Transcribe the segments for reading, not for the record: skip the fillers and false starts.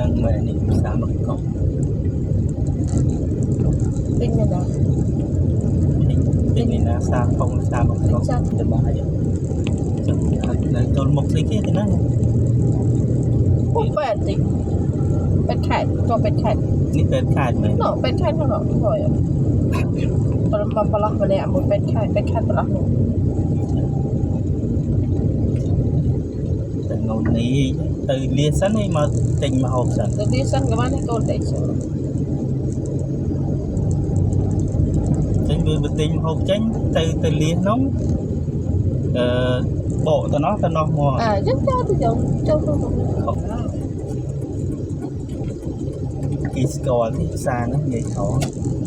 nâng mẹ này sao mà cọc tinh này nào tình này là sao không sao mà cọc để bà vậy là tôi một cái kia thì nó cũng vậy thìเป็นไข่ตัวเป็นไข่ นี่เป็นขาดไหม เนาะเป็นไข่เท่าไหร่ที่บ่อยอ่ะปลาปลามาเนี่ยมันเป็นไข่ปลาหนู แต่งงนี้từ lia sắn ấy mà tình mà hộp sẵn từ đi sân các bạnให้con đấy chứ chính vì tình hộp tránh từ lia nóng bộ tao nó mò à rất cho thì giống không cái score thì xa nó vậy khó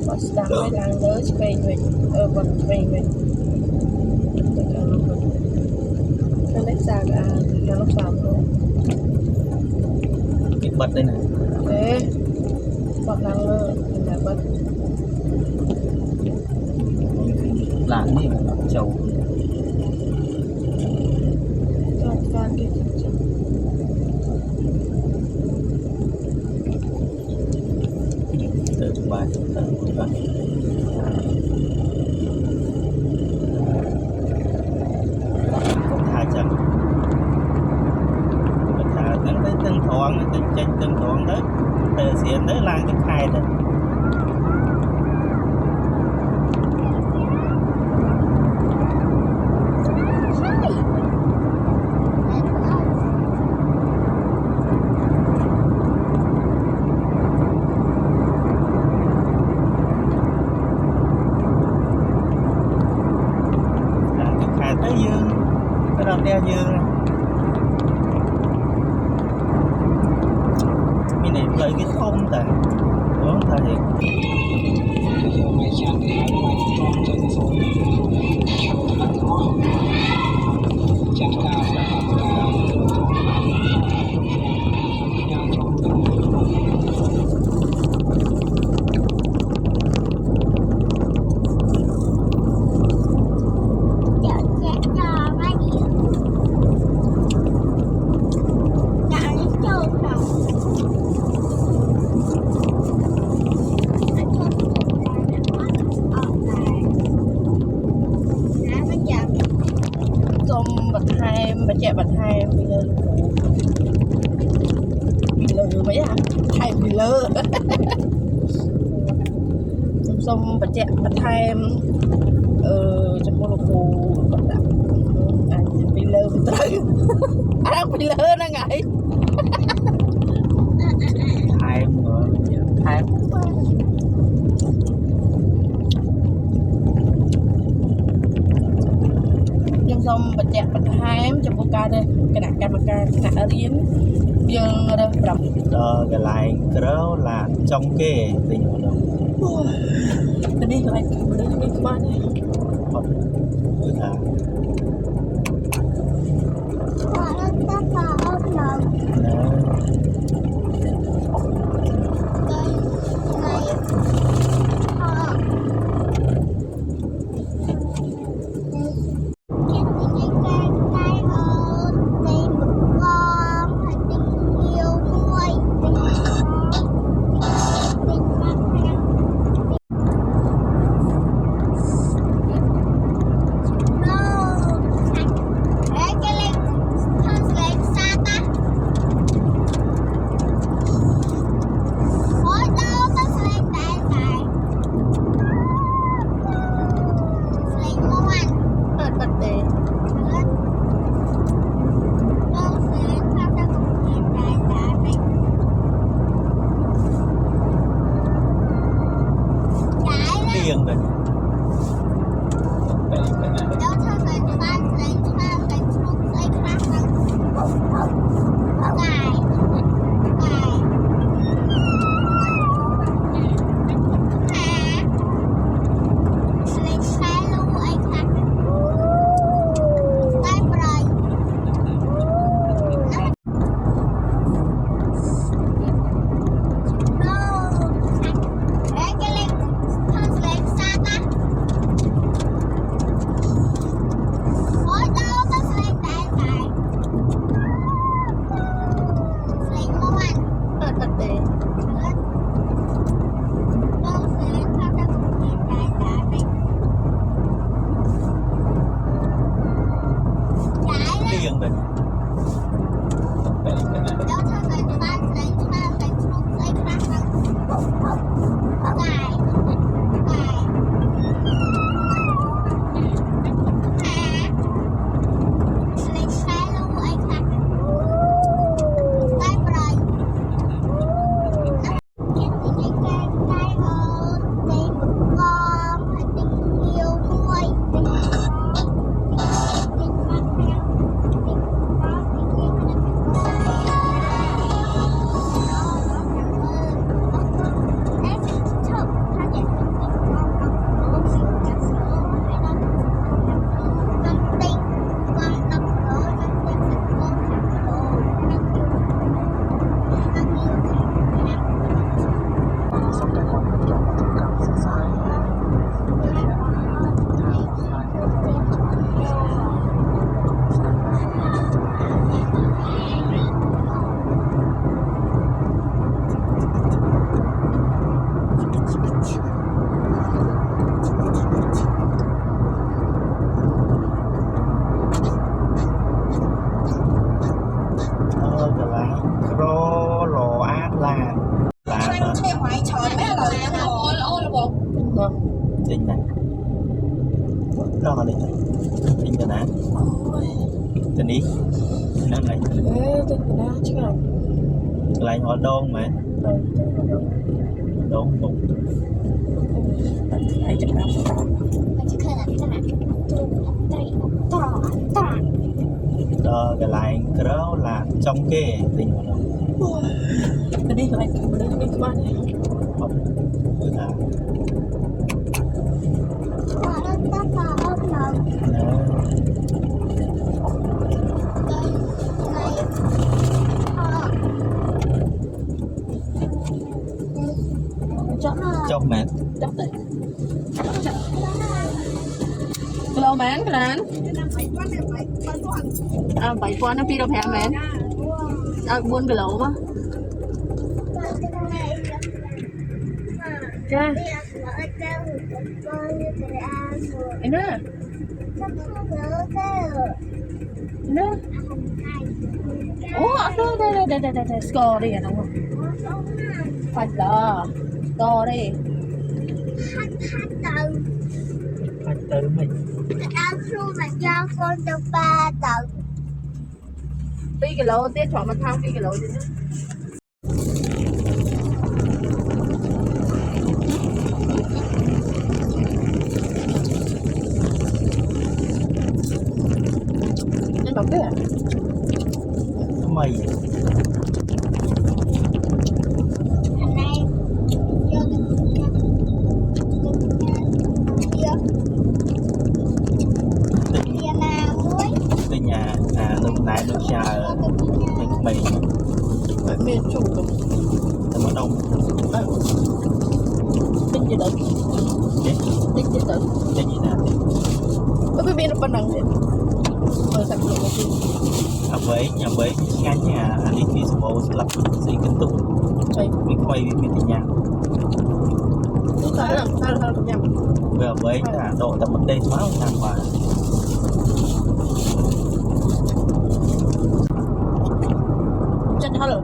có đang mới đang nhớ về mình còn về mình nó lấy ra cả nó lúc làm thôi cái bật đây này thế bật năng lơ mình là bật làm gì mà nó trầu cho cái từ bài từ bài hai trăm mình thả đến tới từng thoáng từng thoáng đấy từ xiên tới lang tới khai đấy tới dương cái đầu đeo dương này cái này lợi cái không tại đúng thời hiện bật hai bị lơ mấy à hai bị lơ xong bật chạy bật hai trong một khu bật đạp bị lơ bị tới đang bị lơ đang ngại hai xong bật chạy bật hai em trong bộ ca đây cái nặng ca cái nặng riêng dương đây đọc cái lại cái đó là trong cái tình hoạt động cái đi lại cái đi qua này cái lại cro lò át là xe ngoại trời mấy lời là bộ chính này đó đi chính cái này tên đi nó này thế đó chứ là lại họ đôn mà đôn một ai chụp nào đó cái lại cro là trong kê tình họ đâu cái đi lại đi qua này không là trong mẹ Hello man, cái này bảy con nó phi đâu hả man? Buôn cái lẩu mà. Cha. Ini. Ini. Oh, ada. Score đi à đúng không? Phải là score đi. anh tới mình Phi cái lẩu tiết chọn mà thang phi cái lẩu đi nữa. Đọc cái à? mày từ nhà nước nãy nước trà nước mì Ở miền Trung rồi. từ mùa đông Tính gì đấy? Tính gì đấy? cái gì nè Ở bên nó bằng thế. Sạch rồi một tí. nhà với ngắn nhà anh đi phía số lắp xây kiến trúc Đây. mình quay với mình nhà Sao làm nhầm? vừa với độ tầm một đêm máu hàng và Chân hello.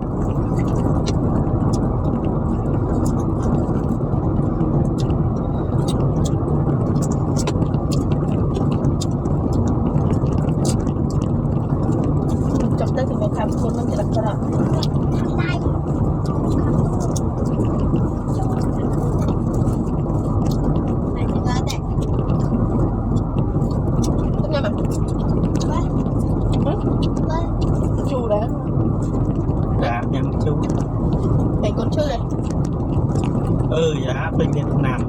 Chọc tới thì phải làm con nó sẽ đặt ra. Tức nha mà. Chủ đấy. đã nhắm chú Mày con chơi đây. giá bên Việt Nam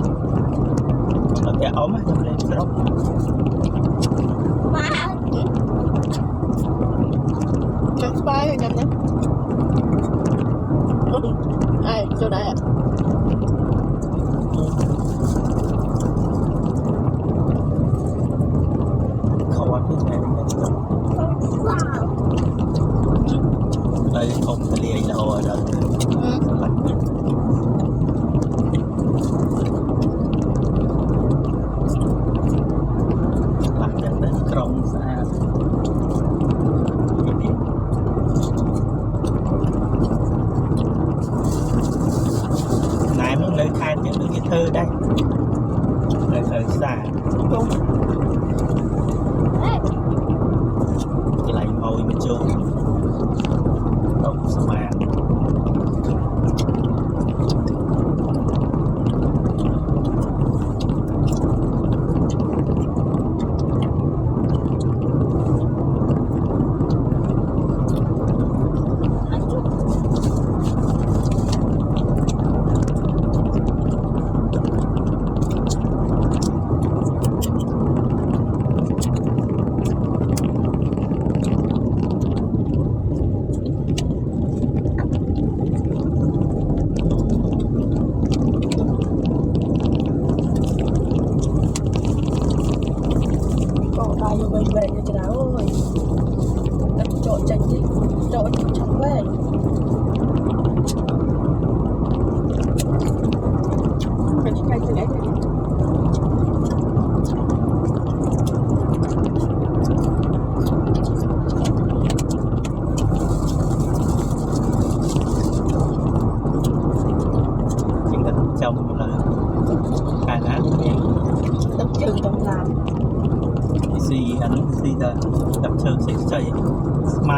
ở cái ống á trong đây đó Chọn spy rồi nhầm nhé. Ai, chỗ đây à? không ăn cái này đây không thể liền đâu rồi đó lặt chân đến trong xa này muốn lấy khai những cái thơ đây lời thơ xa Đúng. cái lại môi mình trôi động sao mà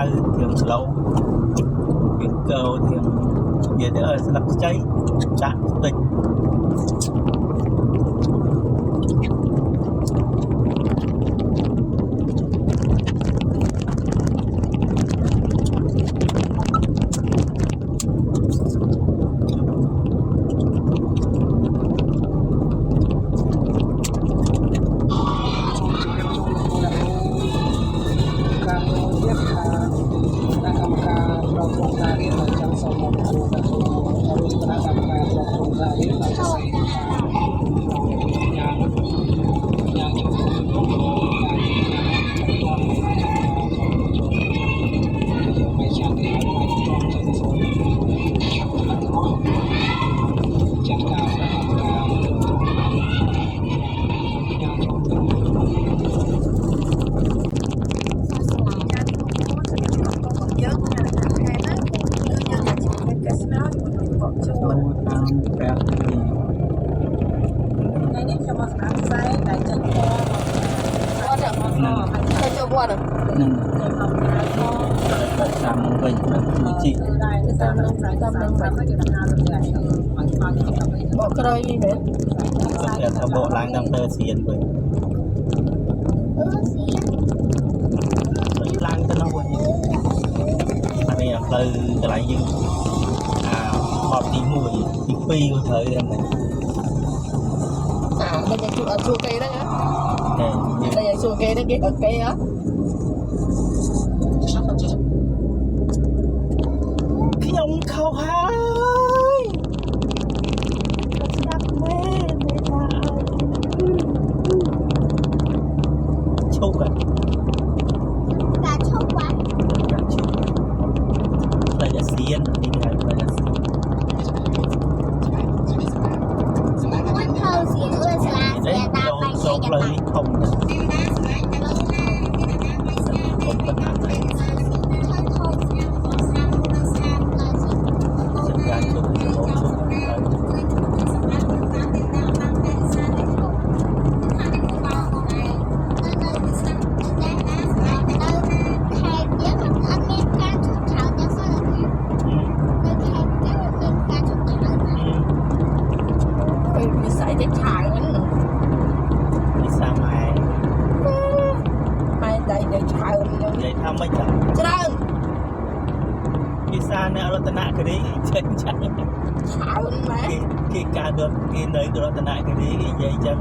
mau thường lâu tiếng cầu thường gì đó ở sập cháy chạm tình bỏ cái đi đấy sẽ theo bộ láng đang tơ xiên với láng cho nó vui anh này là từ cái lại gì bọt tí mùi tí pi của thời em này đây là chua cây đó nhá đây là chua cây đó kia ở cây á nhung khâu hai chúc à cả chúc quá đây là xiên đi ngay đây là muốn thâu xỉu là đấy sẽ ta phải dấu chạy lời không không có nào này chẳng gian chúc thì bố chúcไม่จับ ច្រើន ភាសាអ្នករតនគិរីចេញចឹង ច្រើនម៉ែ គេការដុតគេនៅរតនគិរីគេនិយាយចឹង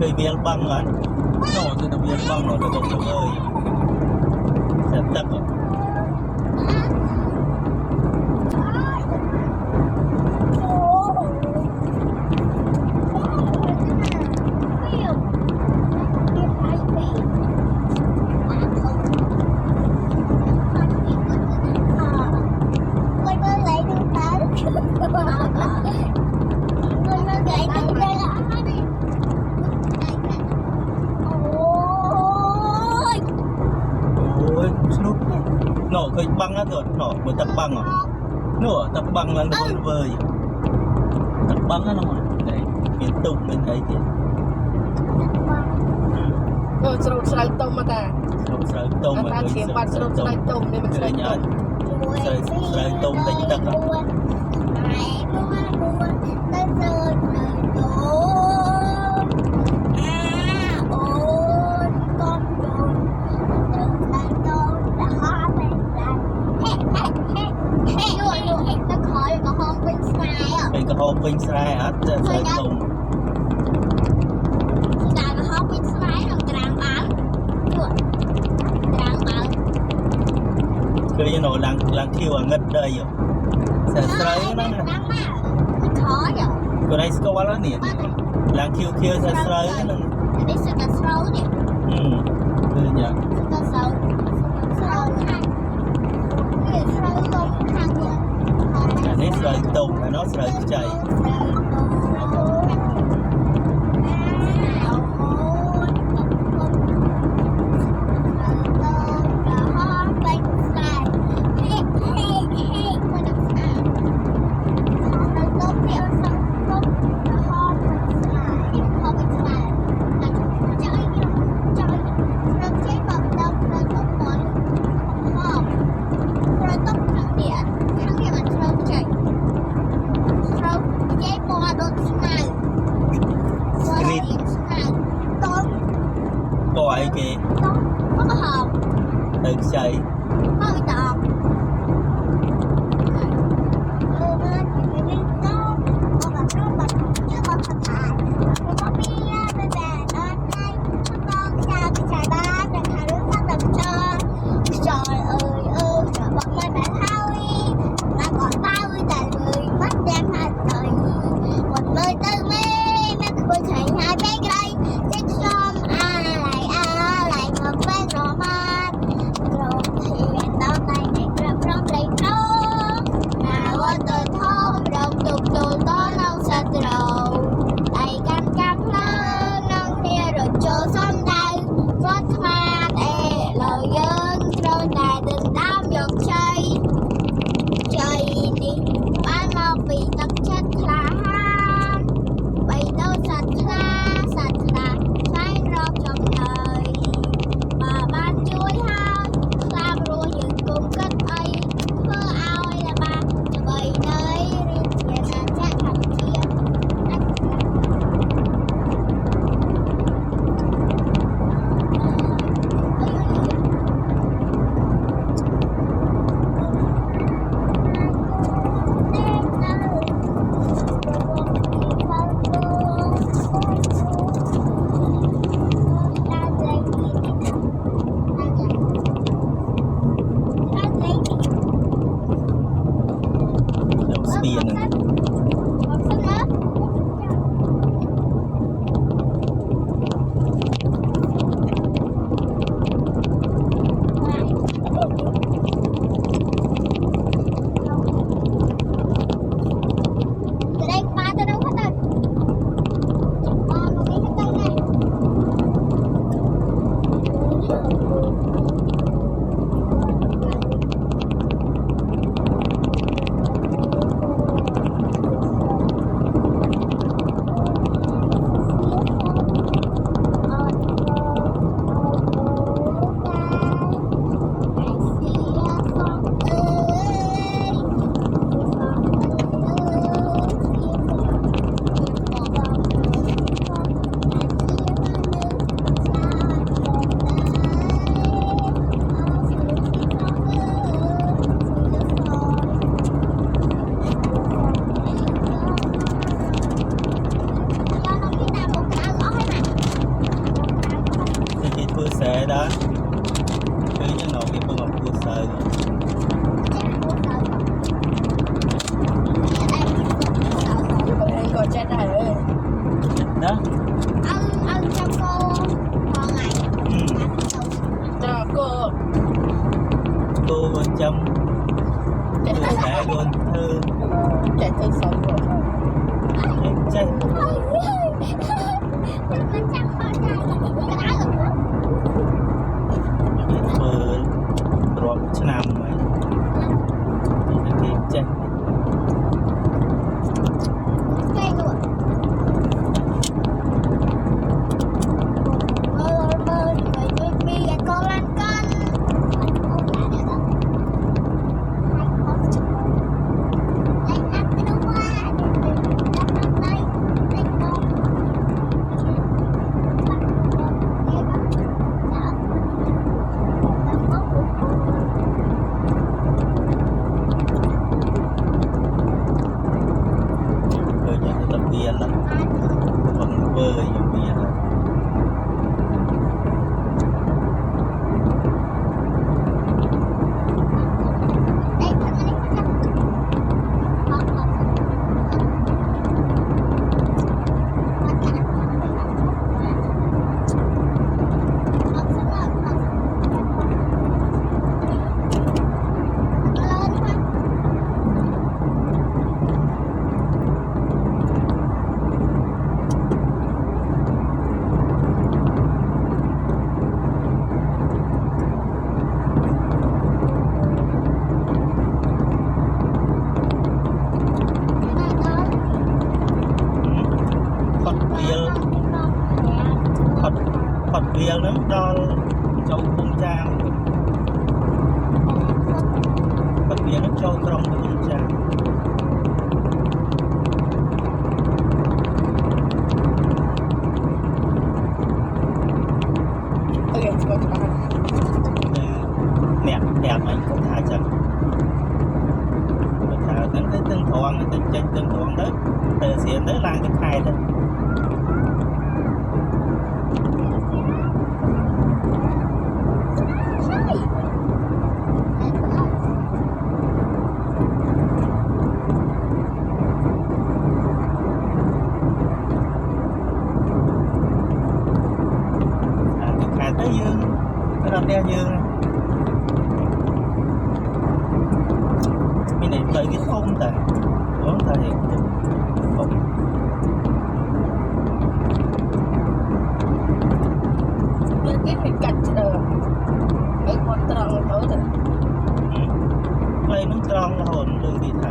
ឃើញវាលបឹងអត់នោះគឺទៅវាលបឹងនោះទៅបងអើយតែទឹកឃើញបឹងហ្នឹងគាត់នោះមើលទឹកបឹងនោះទឹកបឹងឡើងទៅវើយទឹកបឹងហ្នឹងតែមានទុកមានអីទៀតស្រូវស្រូវទុំមកតា ស្រូវទុំមកឃើញ ស្រូវបាត់ស្រូវស្រូវទុំនេះមិនស្រូវទុំ ស្រូវទុំតិចទឹកហូបពេញស្រែអត់ស្រូវទុំតែហូបពេញស្រែក្នុងក្រាំងបាល់ជួក្រាំងបាល់ ឃើ คือยังหนอลังคิวเงินได้อยู่แต่ใส่นั่นนะ khó vậy ก็ได้สกอตแล้วเนี่ยลังคิวใส่ใส่นั่น đi sự là sâu nhỉ คืออย่าง sự là sâu khăn người sâu không khăn nhỉ อันนี้ใส่ตรงนะเนาะใส่ใจ ปล่อยเกย์ có hộp ตึกใจ có bị tọt trời ơi trời bật lên đã thôi ta còn 30 đời người mất đem hai đời một nơi tư mê nó cười thành hai bé gái chết xóm lại một bé rò mát rồi thì tao tay này rập rong đầy trâu nào ở tôi thôn đồng tục đồ to lâu sạch rồi đầy canh cam lớn nâng kia rồi cho xóm đây vót hoa để lời dân rồi đại đình đám dọc chơi chơi đi bán mau bị tắc chất là bị đâu sạch là trái rau trong đời mà ban chuối ha làm rồi những cung cách ấy mơ ao là ba bởi nơi riêng nhà là chắc hẳn kia xe đó cứ như nọ cái phương ngọc cua sợi còn trên này ơi đó ăn cho cô ngon ngày cho cô bên trong sẽ luôn thư chạy thư sống rồi chạyรวมชนามไว้ที่เจ๊ cây nữa mơ người đi con lan con chẳng đo châu bông trang bật biển nó châu trong cái bông trang đẹp anh cũng thả chẳng thả đến cái tương thoáng trên tương thoáng đấy từ xuyên đấy lang cái khai thôi cái khai tới dương cái đó đeo dương tới cái không tại đó là hiện không cái hình cạnh mấy con tròn tới rồi đây nó tròn là hồn lương đi thả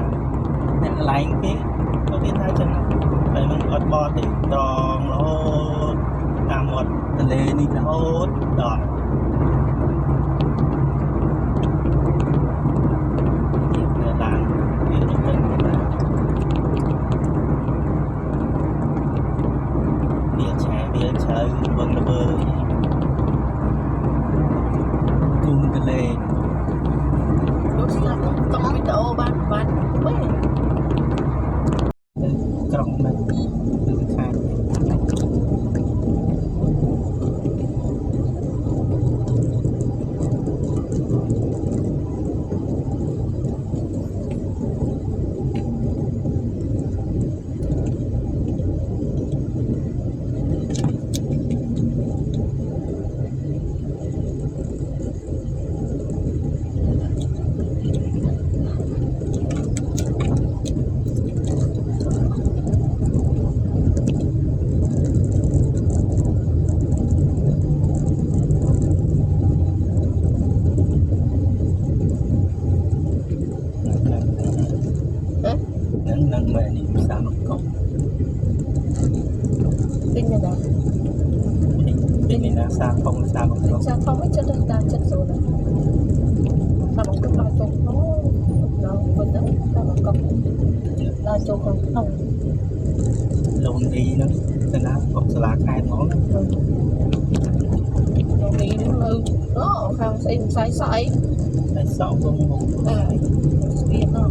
nè lạnh cái có đi thả chân đây nó ọt bò thì tròn là hốt làm một lên đi là hốt đỏ chơi vâng là bơi cung cái lê lúc xưa có cái độ bán quên còng này từ khai nâng mẹ đi sao mà cọc kinh là đâu kinh này là sao không sao không biết chân ta chân rồi này sao mà cũng lo cho nó vẫn đấy sao mà cọc lo cho không lồn đi nó thế nào cọc là khai nó lồn đi nó không sai sai sáu không một biết nó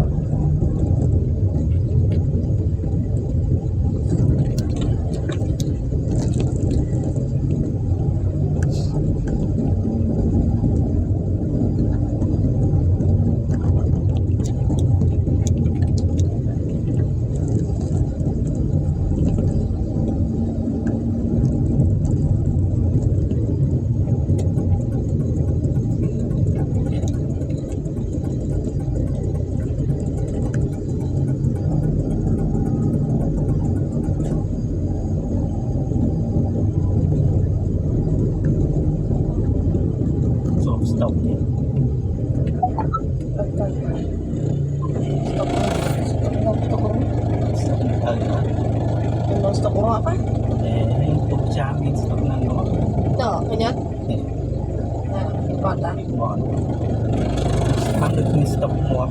stop đi nó stop ngọt á để tục cha mình stop năng ngọt đỏ thứ nhất ngọt đã ngọt mang được mình stop ngọt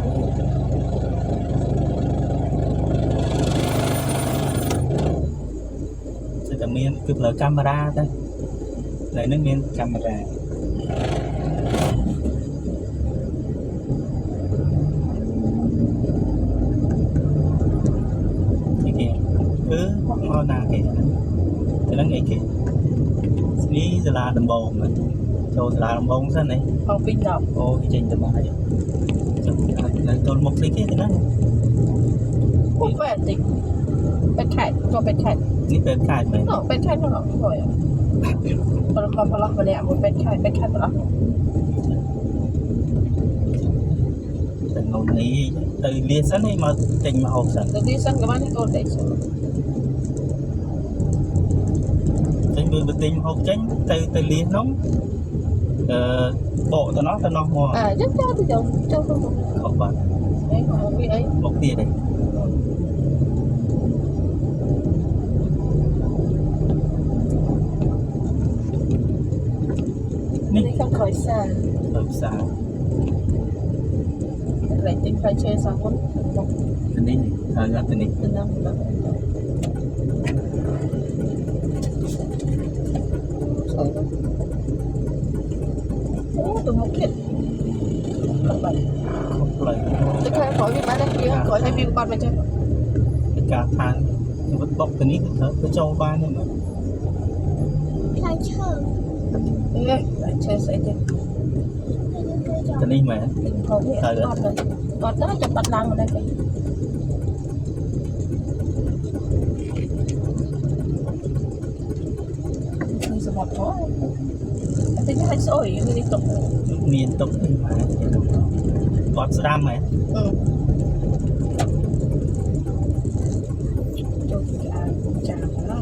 sẽ cả miền cực là camera đây lại nước miền camera cứ ngon nào kìa thì nó nghĩ kìa ní giờ là đầm bồn mà cho là đầm bồn sao này không pin đâu ô cái trình tầm này là tôi một cái thì nó không phải gìเป็นไข่ตัวเป็นไข่ นี่เป็นไข่ไหม เนาะเป็นไข่เนาะสวยอ่ะพอเราไปเนี่ยมันเป็นไข่ปะ แต่งงนี้từ lia sẵn đi mà trình mà hộp sẵn từ đi sân các bạn con để trình vừa tình hộp tránh từ lia nóng bộ tao nó mò à rất cho thì cho không bạn đấy một cái ấy một tia đây khỏi xa Hơi xa. lại tính phải chơi sao muốn Tình đi. Gắt tình đi. từ năm đó tụi một kiện không vậy Không lời. tức là khỏi cái bán đây kia khỏi hay view con mà chơi Cả tháng. Nhưng vẫn bọc tình đi. Cứ cho ba nhưng mà. Khai chơi. lại chơi sẽ chơi Tình đi mà. không biết con đó chụp bắt lăng ở đây kìa sự một có tính hay sôi như đi tục Miền tục thì mà. Còn sẽ đam mà. ừ cho cả chả đó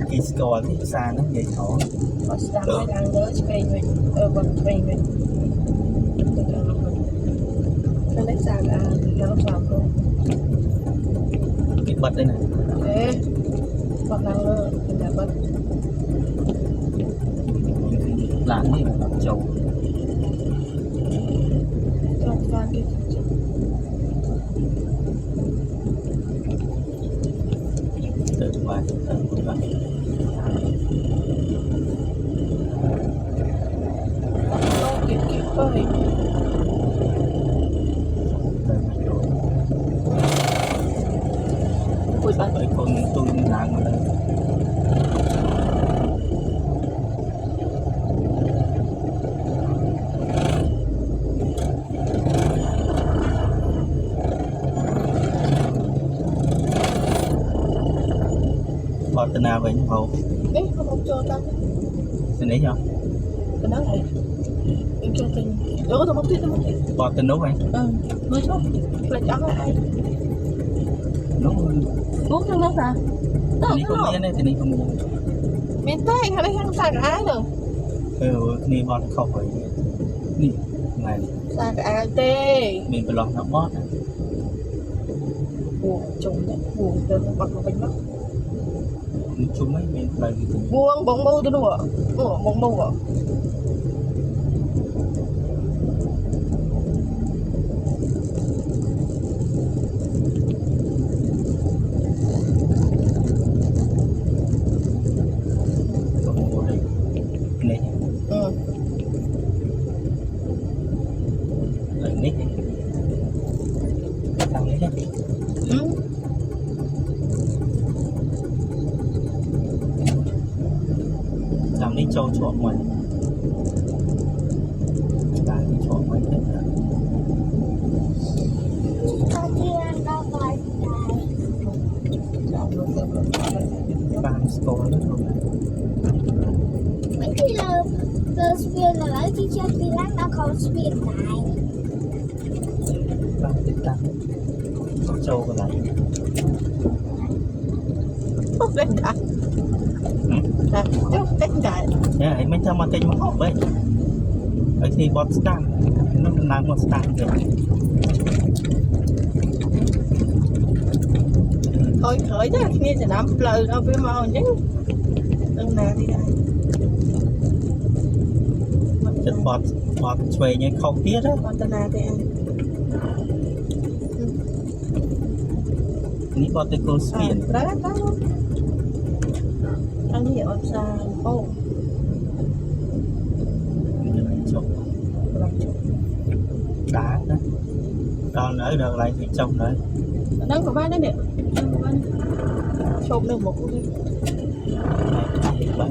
Khi score thì xa nó vậy thôi. có sẽ làm hai ăn nữa chứ cây mình còn cây mình nó lấy ra là nó làm luôn Cái bật đây này. thế còn năng nữa thì là bật Làm gì mà làm trâu. cho con cái Từ ngoài từ ngoài. kịp ơi ui bạn Bởi con tôi làm ở đây. Bọt tên nào vậy nhưng hầu. ấy không cho tao Tên ấy không? cái đó này em cho tình tôi một tí Bọt tên nấu anh. người chốt là cháu ai Nấu. uống thằng đó ta Tên ấy không miên đây, tên ấy không miên. miền tây hay là hàng xa cái ai nữa Ni bọt không phải. Nì, này xa cái ai tê mình phải lọc nó bọt. buồn trùng đấy buồn đơn bật vào bánh mắt Chúng mấy mình phải cái tình. buông bóng bầu tôi đùa bóng bầu à Này. ừ Lại nick. Tao lấy đấy. ừ Tao đi cho chuột mày. Tao đi cho mày hết rồi. Con kia nó gọi Bạn score nó không. mấy khi là spiên là lấy chiếc chân đi lát nó không spiên lại. Bạn thích tăng. Châu vào lại. không đánh cả đánh cả Thế ấy mấy thằng mà tên mà học vậy. Ấy thì bot stand. Nó làm một stand rồi. thôi khởi đó kia sẽ nắm lời đâu biết mau chứ đừng nè đi đây Chất bọt xuề như không tiết á. con tên nào thì em Ní bọt tới cô spiên. đó anh hiểu sao ô Đá đó. Còn ở đâu lại thì trông đấy. đang có ba đấy nè chôm được một cái Này, bạn